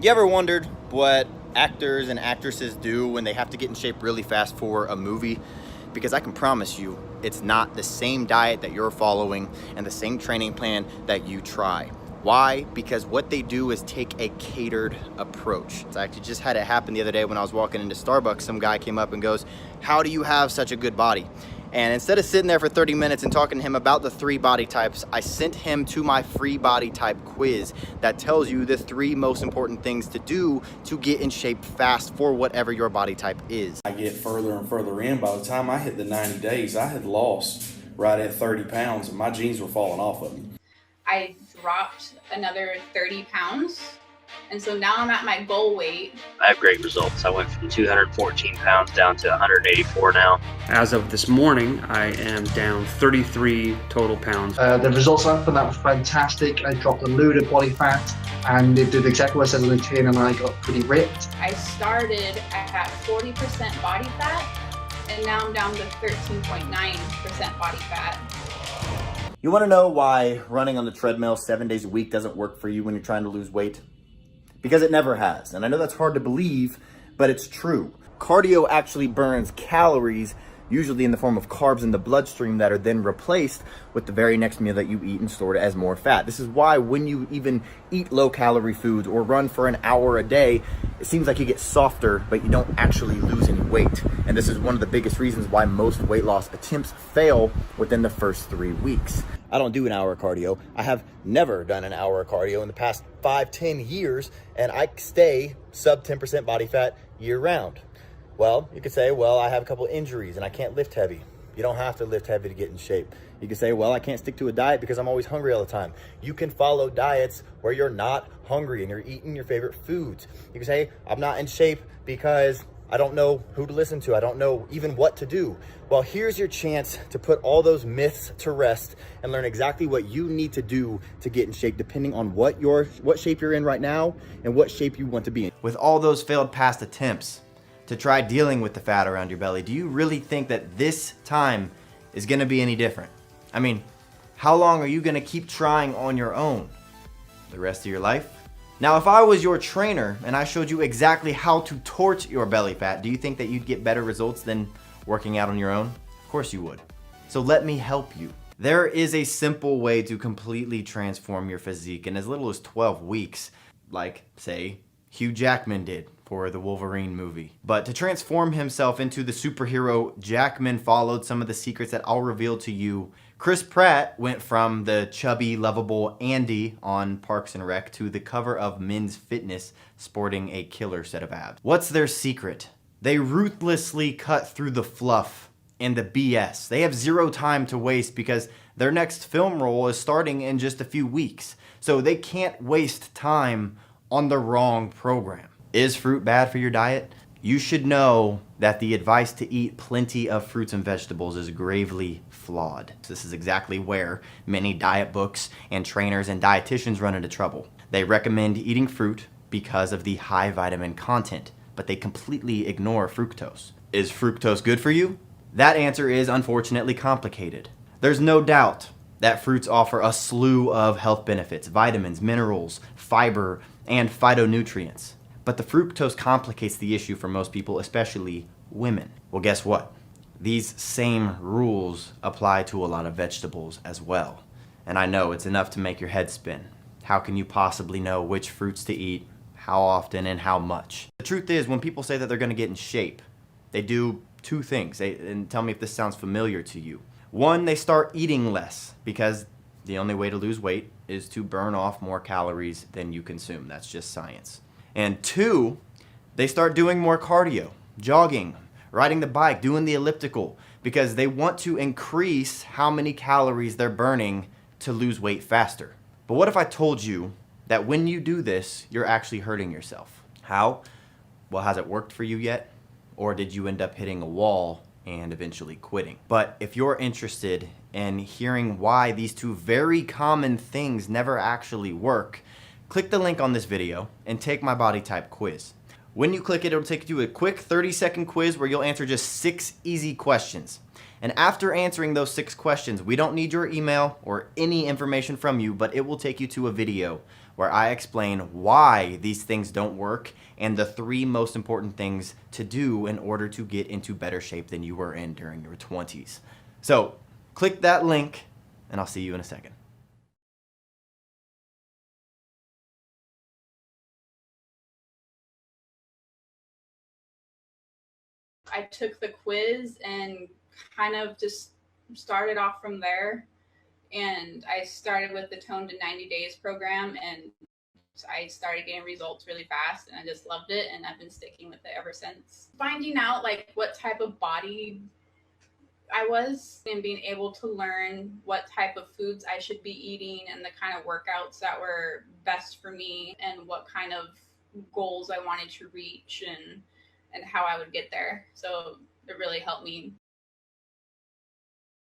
You ever wondered what actors and actresses do when they have to get in shape really fast for a movie? Because I can promise you, it's not the same diet that you're following and the same training plan that you try. Why? Because what they do is take a catered approach. I actually just had it happen the other day when I was walking into Starbucks. Some guy came up and goes, "How do you have such a good body?" And instead of sitting there for 30 minutes and talking to him about the 3 body types, I sent him to my free body type quiz that tells you the 3 most important things to do to get in shape fast for whatever your body type is. I get further and further in. By the time I hit the 90 days, I had lost right at 30 pounds and my jeans were falling off of me. I dropped another 30 pounds. And so now I'm at my goal weight. I have great results. I went from 214 pounds down to 184 now. As of this morning, I am down 33 total pounds. The results after that was fantastic. I dropped a load of body fat and it did exactly what I said on the tin, and I got pretty ripped. I started at 40% body fat and now I'm down to 13.9% body fat. You want to know why running on the treadmill 7 days a week doesn't work for you when you're trying to lose weight? Because it never has. And I know that's hard to believe, but it's true. Cardio actually burns calories, usually in the form of carbs in the bloodstream that are then replaced with the very next meal that you eat and stored as more fat. This is why when you even eat low-calorie foods or run for an hour a day, it seems like you get softer, but you don't actually lose any weight. And this is one of the biggest reasons why most weight loss attempts fail within the first 3 weeks. I don't do an hour of cardio. I have never done an hour of cardio in the past 5-10 years, and I stay sub 10% body fat year round. Well, you could say, well, I have a couple injuries and I can't lift heavy. You don't have to lift heavy to get in shape. You can say, well, I can't stick to a diet because I'm always hungry all the time. You can follow diets where you're not hungry and you're eating your favorite foods. You can say, I'm not in shape because I don't know who to listen to. I don't know even what to do. Well, here's your chance to put all those myths to rest and learn exactly what you need to do to get in shape, depending on what shape you're in right now and what shape you want to be in. With all those failed past attempts to try dealing with the fat around your belly, do you really think that this time is gonna be any different? I mean, how long are you gonna keep trying on your own? The rest of your life? Now, if I was your trainer and I showed you exactly how to torch your belly fat, do you think that you'd get better results than working out on your own? Of course you would. So let me help you. There is a simple way to completely transform your physique in as little as 12 weeks, like, say, Hugh Jackman did for the Wolverine movie. But to transform himself into the superhero Jackman followed some of the secrets that I'll reveal to you. Chris Pratt went from the chubby, lovable Andy on Parks and Rec to the cover of Men's Fitness sporting a killer set of abs. What's their secret? They ruthlessly cut through the fluff and the BS. They have zero time to waste because their next film role is starting in just a few weeks. So they can't waste time on the wrong program. Is fruit bad for your diet? You should know that the advice to eat plenty of fruits and vegetables is gravely flawed. This is exactly where many diet books and trainers and dietitians run into trouble. They recommend eating fruit because of the high vitamin content, but they completely ignore fructose. Is fructose good for you? That answer is unfortunately complicated. There's no doubt that fruits offer a slew of health benefits, vitamins, minerals, fiber, and phytonutrients. But the fructose complicates the issue for most people, especially women. Well, guess what? These same rules apply to a lot of vegetables as well. And I know it's enough to make your head spin. How can you possibly know which fruits to eat, how often, and how much? The truth is, when people say that they're gonna get in shape, they do 2 things. And tell me if this sounds familiar to you. 1, they start eating less because the only way to lose weight is to burn off more calories than you consume. That's just science. And 2, they start doing more cardio, jogging, riding the bike, doing the elliptical, because they want to increase how many calories they're burning to lose weight faster. But what if I told you that when you do this, you're actually hurting yourself? How? Well, has it worked for you yet? Or did you end up hitting a wall and eventually quitting? But if you're interested in hearing why these 2 very common things never actually work, click the link on this video and take my body type quiz. When you click it, it'll take you to a quick 30-second quiz where you'll answer just 6 easy questions. And after answering those 6 questions, we don't need your email or any information from you, but it will take you to a video where I explain why these things don't work and the 3 most important things to do in order to get into better shape than you were in during your 20s. So click that link and I'll see you in a second. I took the quiz and kind of just started off from there. And I started with the Tone to 90 Days program, and I started getting results really fast, and I just loved it, and I've been sticking with it ever since. Finding out like what type of body I was and being able to learn what type of foods I should be eating and the kind of workouts that were best for me and what kind of goals I wanted to reach and how I would get there. So it really helped me